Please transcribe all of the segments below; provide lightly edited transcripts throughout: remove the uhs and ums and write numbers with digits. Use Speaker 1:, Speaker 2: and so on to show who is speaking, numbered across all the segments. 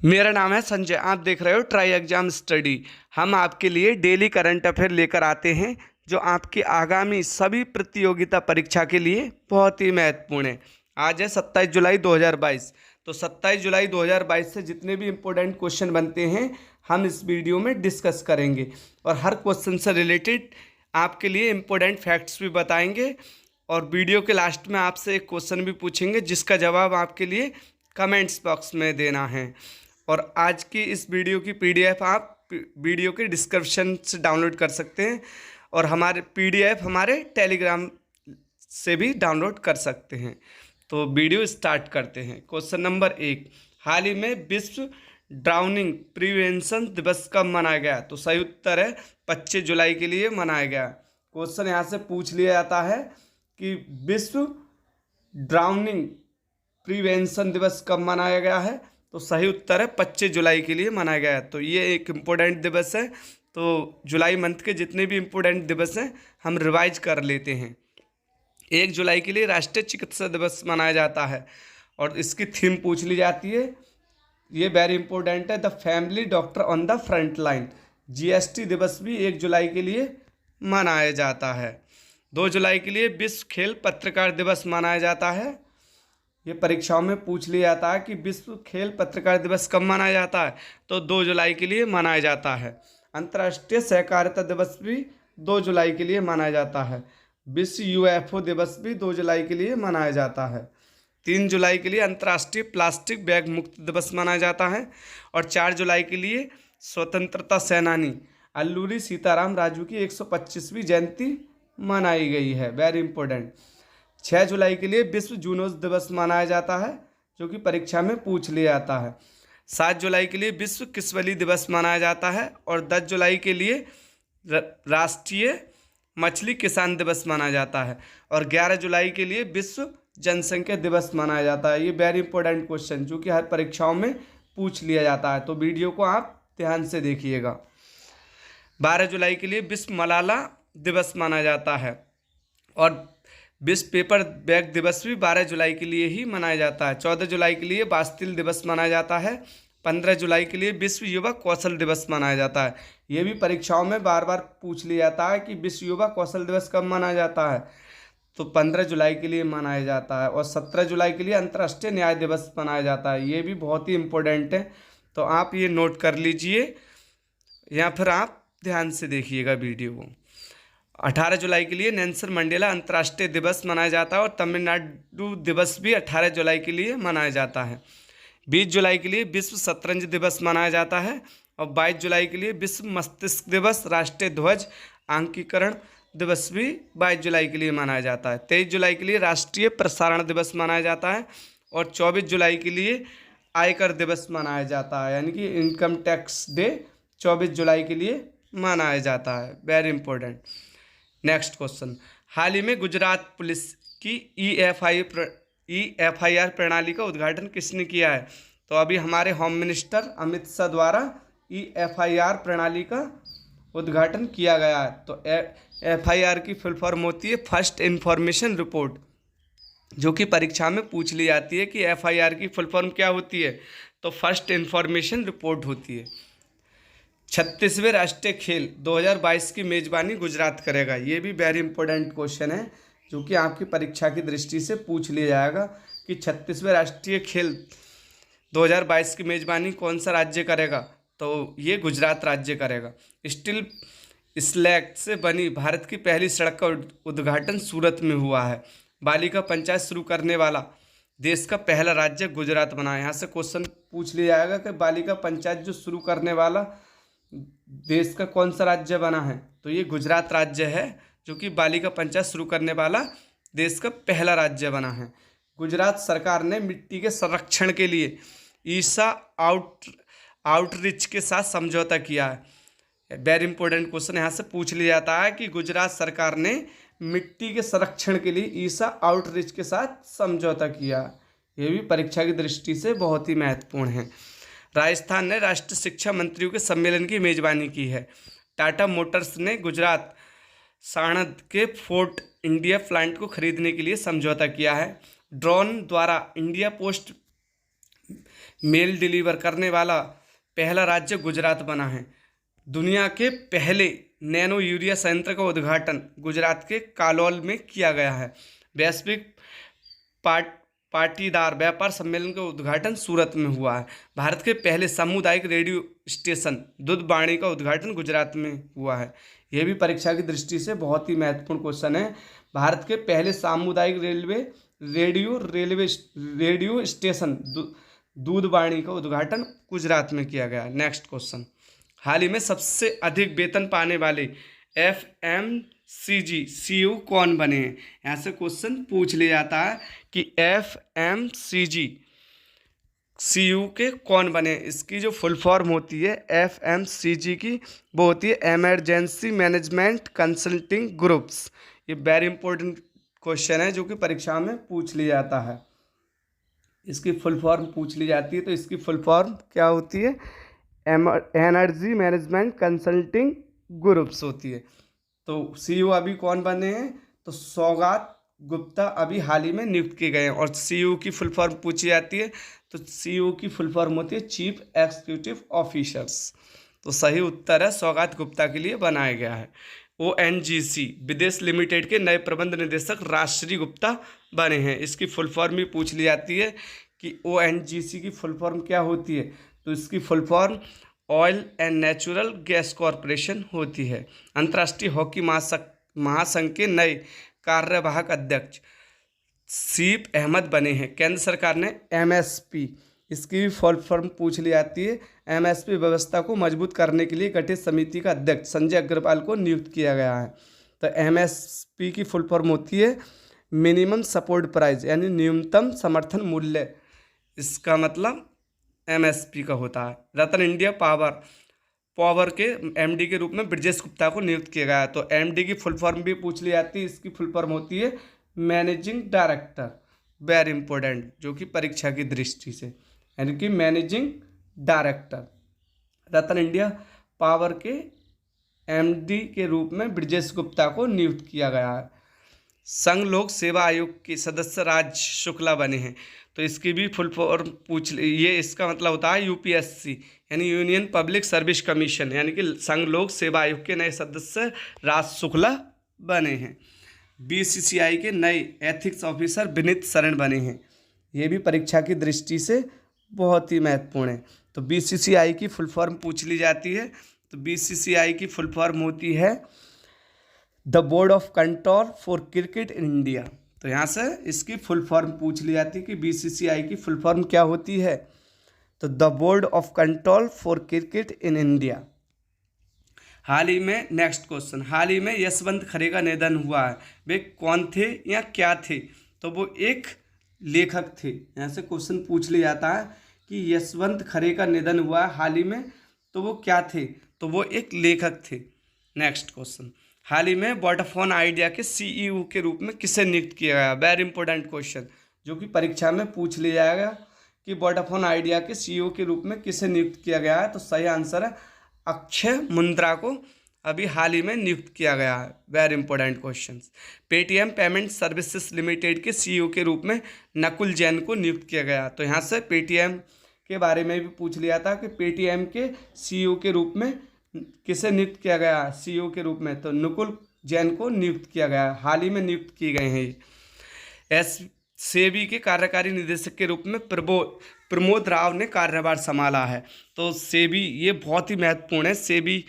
Speaker 1: मेरा नाम है संजय। आप देख रहे हो ट्राई एग्जाम स्टडी। हम आपके लिए डेली करंट अफेयर लेकर आते हैं जो आपकी आगामी सभी प्रतियोगिता परीक्षा के लिए बहुत ही महत्वपूर्ण है। आज है 27 जुलाई 2022। तो 27 जुलाई 2022 से जितने भी इम्पोर्टेंट क्वेश्चन बनते हैं हम इस वीडियो में डिस्कस करेंगे और हर क्वेश्चन से रिलेटेड आपके लिए इम्पोर्टेंट फैक्ट्स भी बताएंगे। और वीडियो के लास्ट में आपसे एक क्वेश्चन भी पूछेंगे जिसका जवाब आपके लिए कमेंट्स बॉक्स में देना है। और आज की इस वीडियो की पीडीएफ आप वीडियो के डिस्क्रिप्शन से डाउनलोड कर सकते हैं और हमारे पीडीएफ हमारे टेलीग्राम से भी डाउनलोड कर सकते हैं। तो वीडियो स्टार्ट करते हैं। क्वेश्चन नंबर 1, हाल ही में विश्व ड्राउनिंग प्रिवेंशन दिवस कब मनाया गया? तो सही उत्तर है 25 जुलाई के लिए मनाया गया। क्वेश्चन यहाँ से पूछ लिया जाता है कि विश्व ड्राउनिंग प्रिवेंशन दिवस कब मनाया गया है? तो सही उत्तर है 25 जुलाई के लिए मनाया गया है। तो ये एक इम्पोर्टेंट दिवस है। तो जुलाई मंथ के जितने भी इम्पोर्टेंट दिवस हैं हम रिवाइज कर लेते हैं। 1 जुलाई के लिए राष्ट्रीय चिकित्सा दिवस मनाया जाता है और इसकी थीम पूछ ली जाती है। ये वेरी इंपॉर्टेंट है, the family doctor on the front line. GST दिवस भी 1 जुलाई के लिए मनाया जाता है। 2 जुलाई के लिए विश्व खेल पत्रकार दिवस मनाया जाता है। ये परीक्षाओं में पूछ लिया जाता है कि विश्व खेल पत्रकार दिवस कब मनाया जाता है? तो 2 जुलाई के लिए मनाया जाता है। अंतर्राष्ट्रीय सहकारिता दिवस भी 2 जुलाई के लिए मनाया जाता है। विश्व यूएफओ दिवस भी 2 जुलाई के लिए मनाया जाता है। 3 जुलाई के लिए अंतर्राष्ट्रीय प्लास्टिक बैग मुक्त दिवस मनाया जाता है और 4 जुलाई के लिए स्वतंत्रता सेनानी अल्लूरी सीताराम राजू की 125वीं जयंती मनाई गई है। Very important. 6 जुलाई के लिए विश्व जूनोस दिवस मनाया जाता है जो कि परीक्षा में पूछ लिया जाता है। 7 जुलाई के लिए विश्व किस्वली दिवस मनाया जाता है और 10 जुलाई के लिए राष्ट्रीय मछली किसान दिवस मनाया जाता है और 11 जुलाई के लिए विश्व जनसंख्या दिवस मनाया जाता है। ये वेरी इंपॉर्टेंट क्वेश्चन जो कि हर परीक्षाओं में पूछ लिया जाता है, तो वीडियो को आप ध्यान से देखिएगा। 12 जुलाई के लिए विश्व मलाला दिवस माना जाता है और विश्व पेपर बैग दिवस भी 12 जुलाई के लिए ही मनाया जाता है। 14 जुलाई के लिए बास्तिल दिवस मनाया जाता है। 15 जुलाई के लिए विश्व युवा कौशल दिवस मनाया जाता है। ये भी परीक्षाओं में बार बार पूछ लिया जाता है कि विश्व युवा कौशल दिवस कब मनाया जाता है? तो 15 जुलाई के लिए मनाया जाता है। और 17 जुलाई के लिए अंतर्राष्ट्रीय न्याय दिवस मनाया जाता है। ये भी बहुत ही इम्पोर्टेंट है, तो आप ये नोट कर लीजिए या फिर आप ध्यान से देखिएगा वीडियो को। 18 जुलाई के लिए नेल्सन मंडेला अंतर्राष्ट्रीय दिवस मनाया जाता है और तमिलनाडु दिवस भी 18 जुलाई के लिए मनाया जाता है। 20 जुलाई के लिए विश्व शतरंज दिवस मनाया जाता है और 22 जुलाई के लिए विश्व मस्तिष्क दिवस, राष्ट्रीय ध्वज अंकीकरण दिवस भी 22 जुलाई के लिए मनाया जाता है। 23 जुलाई के लिए राष्ट्रीय प्रसारण दिवस मनाया जाता है और 24 जुलाई के लिए आयकर दिवस मनाया जाता है, यानी कि इनकम टैक्स डे 24 जुलाई के लिए मनाया जाता है। Very important. नेक्स्ट क्वेश्चन, हाल ही में गुजरात पुलिस की EFIR प्रणाली का उद्घाटन किसने किया है? तो अभी हमारे होम मिनिस्टर अमित शाह द्वारा EFIR प्रणाली का उद्घाटन किया गया है। तो FIR की फुल फॉर्म होती है फर्स्ट इन्फॉर्मेशन रिपोर्ट, जो कि परीक्षा में पूछ ली जाती है कि FIR की फुल फॉर्म क्या होती है? तो फर्स्ट इन्फॉर्मेशन रिपोर्ट होती है। 36वें राष्ट्रीय खेल 2022 की मेज़बानी गुजरात करेगा। ये भी वेरी इंपॉर्टेंट क्वेश्चन है जो कि आपकी परीक्षा की दृष्टि से पूछ लिया जाएगा कि 36वें राष्ट्रीय खेल 2022 की मेज़बानी कौन सा राज्य करेगा? तो ये गुजरात राज्य करेगा। स्टील स्लैग से बनी भारत की पहली सड़क का उद्घाटन सूरत में हुआ है। बालिका पंचायत शुरू करने वाला देश का पहला राज्य गुजरात बना है। यहाँ से क्वेश्चन पूछ लिया जाएगा कि बालिका पंचायत जो शुरू करने वाला देश का कौन सा राज्य बना है? तो ये गुजरात राज्य है जो कि बालिका पंचायत शुरू करने वाला देश का पहला राज्य बना है। गुजरात सरकार ने मिट्टी के संरक्षण के लिए ईसा आउटरीच के साथ समझौता किया है। वेरी इंपॉर्टेंट क्वेश्चन यहाँ से पूछ लिया जाता है कि गुजरात सरकार ने मिट्टी के संरक्षण के लिए ईसा आउटरीच के साथ समझौता किया। ये भी परीक्षा की दृष्टि से बहुत ही महत्वपूर्ण है। राजस्थान ने राष्ट्रीय शिक्षा मंत्रियों के सम्मेलन की मेज़बानी की है। टाटा मोटर्स ने गुजरात साणंद के फोर्ट इंडिया प्लांट को खरीदने के लिए समझौता किया है। ड्रोन द्वारा इंडिया पोस्ट मेल डिलीवर करने वाला पहला राज्य गुजरात बना है। दुनिया के पहले नैनो यूरिया संयंत्र का उद्घाटन गुजरात के कालोल में किया गया है। वैश्विक पाटीदार व्यापार सम्मेलन का उद्घाटन सूरत में हुआ है। भारत के पहले सामुदायिक रेडियो स्टेशन दूधवाणी का उद्घाटन गुजरात में हुआ है। यह भी परीक्षा की दृष्टि से बहुत ही महत्वपूर्ण क्वेश्चन है। भारत के पहले सामुदायिक रेडियो स्टेशन दूधवाणी का उद्घाटन गुजरात में किया गया। नेक्स्ट क्वेश्चन, हाल ही में सबसे अधिक वेतन पाने वाले FMCG CEO कौन बने हैं? यहाँ से क्वेश्चन पूछ लिया जाता है कि FMCG CEO के कौन बने। इसकी जो फुल फॉर्म होती है FMCG की, वो होती है एमरजेंसी मैनेजमेंट कंसल्टिंग ग्रुप्स। ये वेरी इंपॉर्टेंट क्वेश्चन है जो कि परीक्षा में पूछ लिया जाता है। इसकी फुल फॉर्म पूछ ली जाती है, तो इसकी फुल फॉर्म क्या होती है? एनर्जी मैनेजमेंट कंसल्टिंग ग्रुप्स होती है। तो CEO अभी कौन बने हैं? तो सौगात गुप्ता अभी हाल ही में नियुक्त किए गए हैं। और CEO की फुल फॉर्म पूछी जाती है, तो CEO की फुल फॉर्म होती है चीफ एग्जीक्यूटिव ऑफिसर्स। तो सही उत्तर है सौगात गुप्ता के लिए बनाया गया है। ONGC विदेश लिमिटेड के नए प्रबंध निदेशक राजश्री गुप्ता बने हैं। इसकी फुल फॉर्म भी पूछ ली जाती है कि ONGC की फुल फॉर्म क्या होती है? तो इसकी full form oil and natural gas corporation होती है। अंतर्राष्ट्रीय हॉकी महासंघ के नए कार्यवाहक अध्यक्ष सीप अहमद बने हैं। केंद्र सरकार ने MSP, इसकी भी फुल फॉर्म पूछ ली जाती है। MSP व्यवस्था को मजबूत करने के लिए गठित समिति का अध्यक्ष संजय अग्रवाल को नियुक्त किया गया है। तो MSP की फुल फॉर्म होती है मिनिमम सपोर्ट प्राइस, यानी न्यूनतम समर्थन मूल्य। इसका मतलब MSP का होता है। रतन इंडिया पावर के MD के रूप में ब्रजेश गुप्ता को नियुक्त किया गया है। तो MD की फुल फॉर्म भी पूछ ली जाती है। इसकी फुल फॉर्म होती है मैनेजिंग डायरेक्टर, वेरी इंपॉर्टेंट, जो कि परीक्षा की दृष्टि से, यानी कि मैनेजिंग डायरेक्टर। रतन इंडिया पावर के MD के रूप में ब्रजेश गुप्ता को नियुक्त किया गया है। संघ लोक सेवा आयोग के सदस्य राज शुक्ला बने हैं। तो इसकी भी फुल फॉर्म पूछ ये, इसका मतलब होता है UPSC, यानी यूनियन पब्लिक सर्विस कमीशन, यानी कि संघ लोक सेवा आयोग के नए सदस्य राज शुक्ला बने हैं। BCCI के नए एथिक्स ऑफिसर विनीत शरण बने हैं। ये भी परीक्षा की दृष्टि से बहुत ही महत्वपूर्ण है। तो BCCI की फुल फॉर्म पूछ ली जाती है। तो BCCI की फुल फॉर्म होती है the board of control for cricket in India. तो यहाँ से इसकी फुल फॉर्म पूछ ली जाती है कि BCCI की फुल फॉर्म क्या होती है? तो the board of control for cricket in India. हाल ही में, नेक्स्ट क्वेश्चन, हाल ही में यशवंत खरे का निधन हुआ है। वे कौन थे या क्या थे? तो वो एक लेखक थे। यहाँ से क्वेश्चन पूछ लिया जाता है कि यशवंत खरे का निधन हुआ है हाल ही में, तो वो क्या थे? तो वो एक लेखक थे। नेक्स्ट क्वेश्चन, हाल ही में वोडाफोन आइडिया के CEO के रूप में किसे नियुक्त किया गया? वेरी इंपॉर्टेंट क्वेश्चन, जो कि परीक्षा में पूछ लिया जाएगा कि वोडाफोन आइडिया के CEO के रूप में किसे नियुक्त किया गया है? तो सही आंसर है अक्षय मुंद्रा को अभी हाल ही में नियुक्त किया गया है। Very important question. Paytm payment services limited के CEO के रूप में नकुल जैन को नियुक्त किया गया। तो यहाँ से पेटीएम के बारे में भी पूछ लिया था कि पेटीएम के CEO के रूप में किसे नियुक्त किया गया CEO के रूप में? तो नकुल जैन को नियुक्त किया गया, हाल ही में नियुक्त किए गए हैं। सेबी के कार्यकारी निदेशक के रूप में प्रमोद राव ने कार्यभार संभाला है। तो सेबी ये बहुत ही महत्वपूर्ण है। सेबी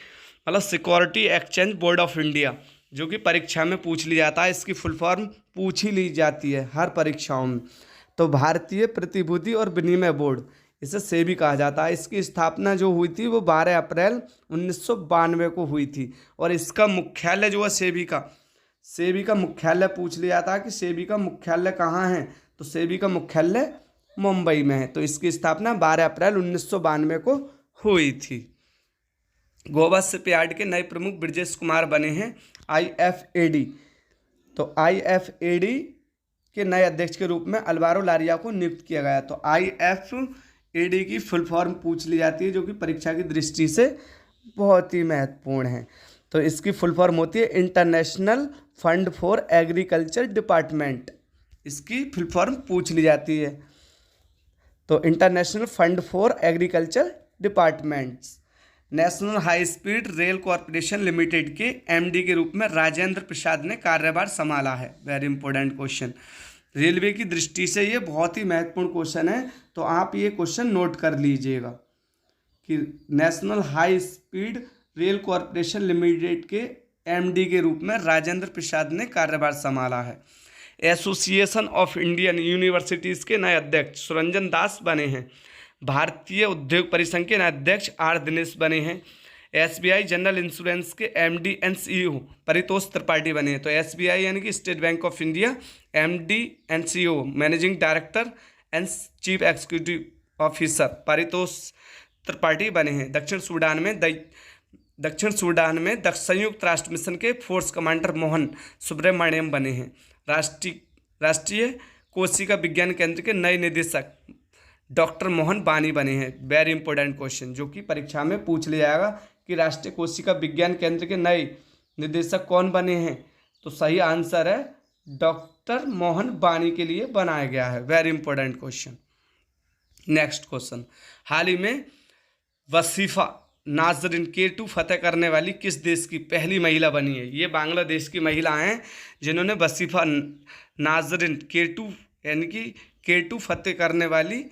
Speaker 1: मतलब security exchange board of India, जो कि परीक्षा में पूछ लिया जाता है। इसकी फुल फॉर्म पूछ ही ली जाती है हर परीक्षाओं में। तो भारतीय प्रतिभूति और विनिमय बोर्ड, इसे सेबी कहा जाता है। इसकी स्थापना जो हुई थी वो 12 अप्रैल 1992 को हुई थी। और इसका मुख्यालय जो है सेबी का मुख्यालय पूछ लिया था कि सेबी का मुख्यालय कहाँ है? तो सेबी का मुख्यालय मुंबई में है। तो इसकी स्थापना 12 अप्रैल 1992 को हुई थी। गोवा शिपयार्ड के नए प्रमुख ब्रजेश कुमार बने हैं IFAD। तो IFAD के नए अध्यक्ष के रूप में अलवारो लारिया को नियुक्त किया गया। तो IFAD की फुल फॉर्म पूछ ली जाती है, जो कि परीक्षा की दृष्टि से बहुत ही महत्वपूर्ण है। तो इसकी फुल फॉर्म होती है international fund for agriculture department. इसकी फुल फॉर्म पूछ ली जाती है। तो international fund for agriculture departments. National high speed rail corporation limited के एमडी के रूप में राजेंद्र प्रसाद ने कार्यभार संभाला है। वेरी इंपॉर्टेंट क्वेश्चन, रेलवे की दृष्टि से ये बहुत ही महत्वपूर्ण क्वेश्चन है, तो आप ये क्वेश्चन नोट कर लीजिएगा कि national high speed rail corporation limited के एमडी के रूप में राजेंद्र प्रसाद ने कार्यभार संभाला है। एसोसिएशन ऑफ इंडियन यूनिवर्सिटीज़ के नए अध्यक्ष सुरंजन दास बने हैं। भारतीय उद्योग परिसंघ के नए अध्यक्ष आर दिनेश बने हैं। एसबीआई जनरल इंश्योरेंस के MD and CEO Paritosh Tripathi बने हैं। तो एसबीआई यानी कि state bank of India MD and CEO managing director and chief executive officer Paritosh Tripathi बने हैं। दक्षिण सूडान में संयुक्त राष्ट्र मिशन के फोर्स कमांडर मोहन सुब्रमण्यम बने हैं। राष्ट्रीय कोशिका विज्ञान केंद्र के नए निदेशक डॉक्टर मोहन बानी बने हैं। वेरी इंपॉर्टेंट क्वेश्चन जो कि परीक्षा में पूछ लिया जाएगा कि राष्ट्रीय कोशिका विज्ञान केंद्र के नए निदेशक कौन बने हैं, तो सही आंसर है डॉक्टर मोहन बानी के लिए बनाया गया है। Very important question. Next question, हाल ही में वसीफा नाजरीन K2 फतेह करने वाली किस देश की पहली महिला बनी है? ये बांग्लादेश की महिला हैं जिन्होंने वसीफा नाजरीन K2 यानी कि K2 फतेह करने वाली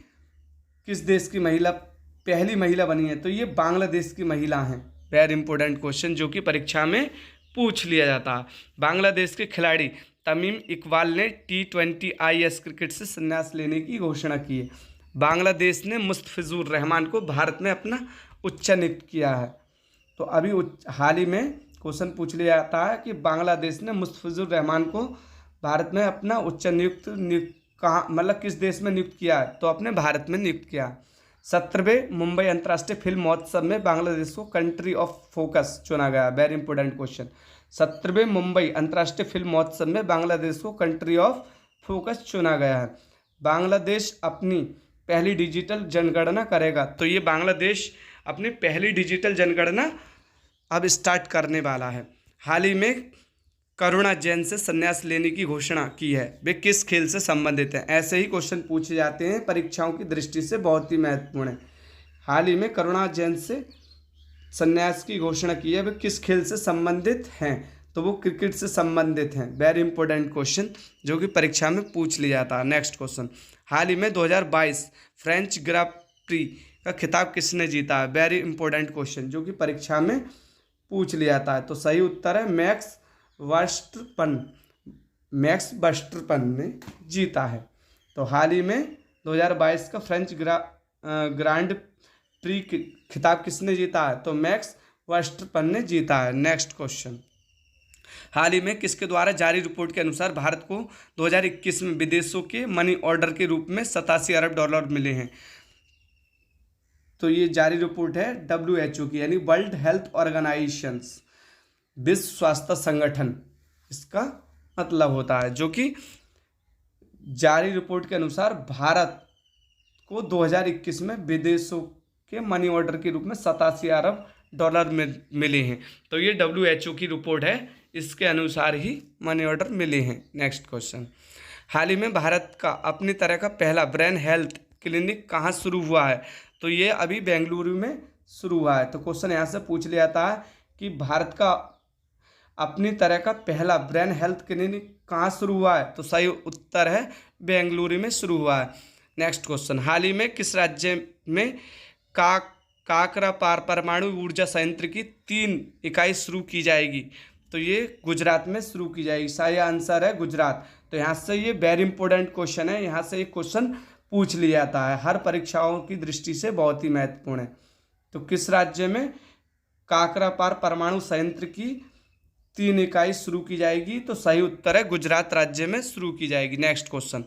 Speaker 1: किस देश की महिला पहली महिला बनी है, तो ये बांग्लादेश की महिला हैं। वेरी इंपॉर्टेंट क्वेश्चन जो कि परीक्षा में पूछ लिया जाता है। बांग्लादेश के खिलाड़ी तमीम इकबाल ने T20 IS क्रिकेट से संन्यास लेने की घोषणा की है। बांग्लादेश ने मुस्तफिजुर रहमान को भारत में अपना उच्च नियुक्त किया है। तो अभी हाल ही में क्वेश्चन पूछ लिया जाता है कि बांग्लादेश ने मुस्तफिजुर रहमान को भारत में अपना उच्च नियुक्त कहाँ, मतलब किस देश में नियुक्त किया है, तो अपने भारत में नियुक्त किया। 17वें मुंबई अंतर्राष्ट्रीय फिल्म महोत्सव में बांग्लादेश को कंट्री ऑफ फोकस चुना गया। वेरी इंपॉर्टेंट क्वेश्चन, 17वें मुंबई अंतर्राष्ट्रीय फिल्म महोत्सव में बांग्लादेश को कंट्री ऑफ फोकस चुना गया है। बांग्लादेश अपनी पहली डिजिटल जनगणना करेगा, तो ये बांग्लादेश अपनी पहली डिजिटल जनगणना अब स्टार्ट करने वाला है। हाल ही में करुणा जैन से संन्यास लेने की घोषणा की है, वे किस खेल से संबंधित हैं? ऐसे ही क्वेश्चन पूछे जाते हैं, परीक्षाओं की दृष्टि से बहुत ही महत्वपूर्ण है। हाल ही में करुणा जैन से संन्यास की घोषणा की है, वे किस खेल से संबंधित हैं? तो वो क्रिकेट से संबंधित हैं। वेरी इंपॉर्टेंट क्वेश्चन जो कि परीक्षा में पूछ लिया था। नेक्स्ट क्वेश्चन, हाल ही में 2022 फ्रेंच ग्रां प्री का खिताब किसने जीता है? वेरी इंपॉर्टेंट क्वेश्चन जो कि परीक्षा में पूछ लिया था। तो सही उत्तर है मैक्स वर्स्टपन ने जीता है। तो हाल ही में 2022 का फ्रेंच ग्रांड प्री खिताब किसने जीता है? तो मैक्स वर्स्टपन ने जीता है। नेक्स्ट क्वेश्चन, हाल ही में किसके द्वारा जारी रिपोर्ट के अनुसार भारत को 2021 में विदेशों के मनी ऑर्डर के रूप में 87 अरब डॉलर मिले हैं? तो ये जारी रिपोर्ट है WHO की, यानी वर्ल्ड हेल्थ ऑर्गेनाइजेशन, विश्व स्वास्थ्य संगठन इसका मतलब होता है, जो कि जारी रिपोर्ट के अनुसार भारत को 2021 में विदेशों के मनी ऑर्डर के रूप में 87 अरब डॉलर में मिले हैं। तो ये WHO की रिपोर्ट है, इसके अनुसार ही मनी ऑर्डर मिले हैं। नेक्स्ट क्वेश्चन, हाल ही में भारत का अपनी तरह का पहला ब्रेन हेल्थ क्लिनिक कहाँ शुरू हुआ है? तो ये अभी बेंगलुरु में शुरू हुआ है। तो क्वेश्चन यहाँ से पूछ लिया जाता है कि भारत का अपनी तरह का पहला ब्रेन हेल्थ क्लिनिक कहाँ शुरू हुआ है? तो सही उत्तर है बेंगलुरु में शुरू हुआ है। नेक्स्ट क्वेश्चन, हाल ही में किस राज्य में काकरापार परमाणु ऊर्जा संयंत्र की 3 इकाई शुरू की जाएगी? तो ये गुजरात में शुरू की जाएगी। सही आंसर है गुजरात। तो यहाँ से ये वेरी इंपॉर्टेंट क्वेश्चन है, यहाँ से एक क्वेश्चन पूछ लिया जाता है, हर परीक्षाओं की दृष्टि से बहुत ही महत्वपूर्ण है। तो किस राज्य में काकरापार परमाणु संयंत्र की 3 इकाई शुरू की जाएगी? तो सही उत्तर है गुजरात राज्य में शुरू की जाएगी। नेक्स्ट क्वेश्चन,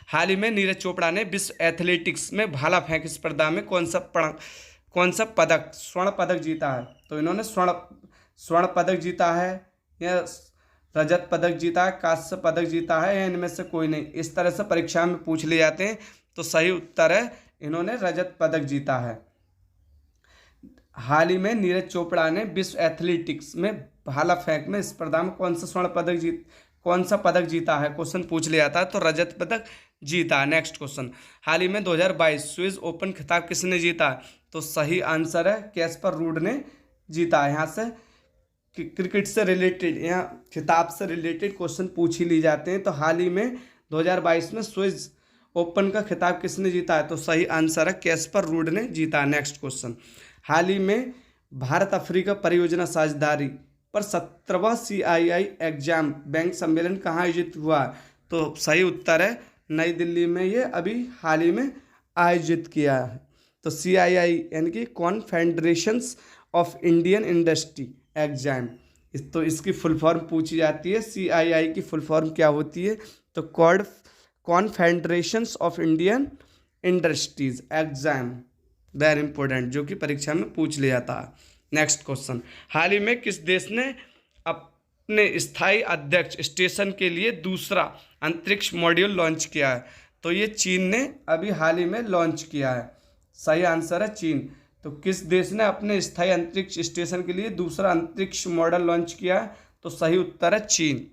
Speaker 1: हाल ही में नीरज चोपड़ा ने विश्व एथलेटिक्स में भाला फेंक स्पर्धा में कौन सा पदक स्वर्ण पदक जीता है? तो इन्होंने स्वर्ण पदक जीता है या रजत पदक जीता है, कांस्य पदक जीता है, या इनमें से कोई नहीं? इस तरह से परीक्षा में पूछ लिए जाते हैं। तो सही उत्तर है इन्होंने रजत पदक जीता है। हाल ही में नीरज चोपड़ा ने विश्व एथलेटिक्स में भाला फेंक में स्पर्धा में कौन कौन सा पदक जीता है, क्वेश्चन पूछ लिया था, तो रजत पदक जीता। नेक्स्ट क्वेश्चन, हाल ही में 2022 स्विस ओपन खिताब किसने जीता? तो सही आंसर है कैस्पर रूड ने जीता। यहाँ से क्रिकेट से रिलेटेड, यहाँ खिताब से रिलेटेड क्वेश्चन पूछ ही ली जाते हैं। तो हाल ही में 2022 में स्विस ओपन का खिताब किसने जीता है? तो सही आंसर है कैस्पर रूड ने जीता। नेक्स्ट क्वेश्चन, हाल ही में भारत अफ्रीका परियोजना साझेदारी पर 17वां CII एग्जाम बैंक सम्मेलन कहाँ आयोजित हुआ? तो सही उत्तर है नई दिल्ली में, ये अभी हाल ही में आयोजित किया है। तो CII यानी कि कॉन्फेडरेशंस ऑफ इंडियन इंडस्ट्री एग्जाम, तो इसकी फुल फॉर्म पूछी जाती है। CII की फुल फॉर्म क्या होती है? तो confederations of Indian industries exam, very important, जो कि परीक्षा में पूछ लिया था। नेक्स्ट क्वेश्चन, हाल ही में किस देश ने अपने स्थायी अध्यक्ष स्टेशन के लिए दूसरा अंतरिक्ष मॉड्यूल लॉन्च किया है? तो ये चीन ने अभी हाल ही में लॉन्च किया है। सही आंसर है चीन। तो किस देश ने अपने स्थायी अंतरिक्ष स्टेशन के लिए दूसरा अंतरिक्ष मॉडल लॉन्च किया है? तो सही उत्तर है चीन,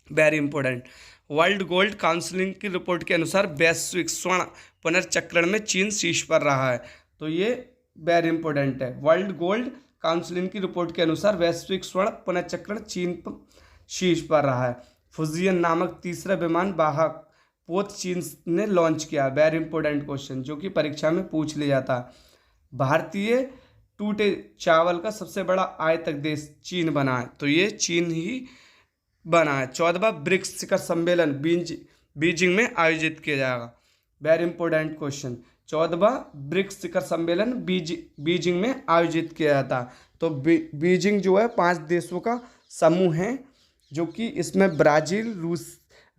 Speaker 1: very important. World gold council की रिपोर्ट के अनुसार वैश्विक स्वर्ण पुनर्चक्रण में चीन शीर्ष पर रहा है। तो ये वेरी इंपॉर्टेंट है। वर्ल्ड गोल्ड काउंसिल की रिपोर्ट के अनुसार वैश्विक स्वर्ण पुनर्चक्रण चीन शीर्ष पर रहा है। फुजियन नामक तीसरा विमान वाहक पोत चीन ने लॉन्च किया। वेरी इंपॉर्टेंट क्वेश्चन, जो कि परीक्षा में पूछ लिया था। भारतीय टूटे चावल का सबसे बड़ा आयातक देश चीन बना है। तो ये चीन ही बना है। 14वां ब्रिक्स शिखर सम्मेलन बीजिंग में आयोजित किया जाएगा। वेरी इंपॉर्टेंट क्वेश्चन, 14वां ब्रिक्स शिखर सम्मेलन बीजिंग में आयोजित किया जाता। तो बीजिंग जो है 5 देशों का समूह है, जो कि इसमें ब्राज़ील,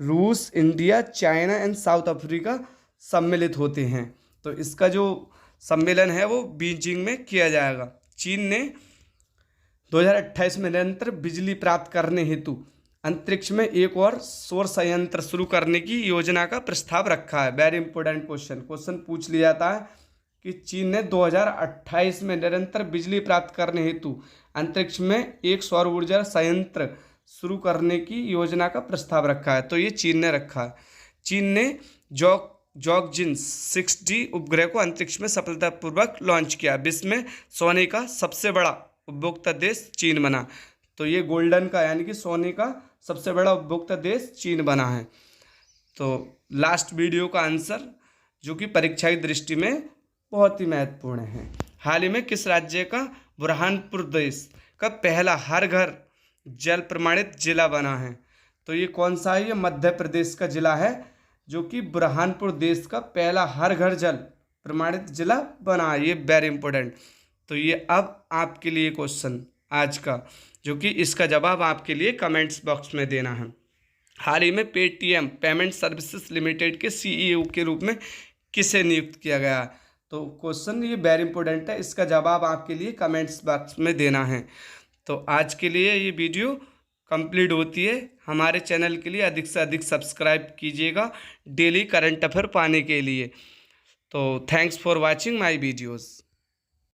Speaker 1: रूस, India, China and south Africa सम्मिलित होते हैं। तो इसका जो सम्मेलन है वो बीजिंग में किया जाएगा। चीन ने 2028 में निरंतर बिजली प्राप्त करने हेतु अंतरिक्ष में एक और सौर संयंत्र शुरू करने की योजना का प्रस्ताव रखा है। वेरी इंपॉर्टेंट क्वेश्चन पूछ लिया जाता है कि चीन ने 2028 में निरंतर बिजली प्राप्त करने हेतु अंतरिक्ष में एक सौर ऊर्जा संयंत्र शुरू करने की योजना का प्रस्ताव रखा है। तो ये चीन ने रखा है। चीन ने जॉगजिन 6D उपग्रह को अंतरिक्ष में सफलतापूर्वक लॉन्च किया। विश्व में सोने का सबसे बड़ा उपभोक्ता देश चीन बना। तो ये गोल्डन का यानी कि सोने का सबसे बड़ा उपभोक्ता देश चीन बना है। तो लास्ट वीडियो का आंसर, जो कि परीक्षा की दृष्टि में बहुत ही महत्वपूर्ण है, हाल ही में किस राज्य का बुरहानपुर देश का पहला हर घर जल प्रमाणित जिला बना है? तो ये कौन सा है? ये मध्य प्रदेश का जिला है, जो कि बुरहानपुर देश का पहला हर घर जल प्रमाणित जिला बना है। ये वेरी इंपॉर्टेंट। तो ये अब आपके लिए क्वेश्चन आज का, जो कि इसका जवाब आपके लिए कमेंट्स बॉक्स में देना है। हाल ही में पेटीएम पेमेंट सर्विसेज लिमिटेड के CEO के रूप में किसे नियुक्त किया गया? तो क्वेश्चन ये वेरी इंपॉर्टेंट है, इसका जवाब आपके लिए कमेंट्स बॉक्स में देना है। तो आज के लिए ये वीडियो कंप्लीट होती है। हमारे चैनल के लिए अधिक से अधिक सब्सक्राइब कीजिएगा डेली करंट अफेयर पाने के लिए। तो thanks for watching my videos.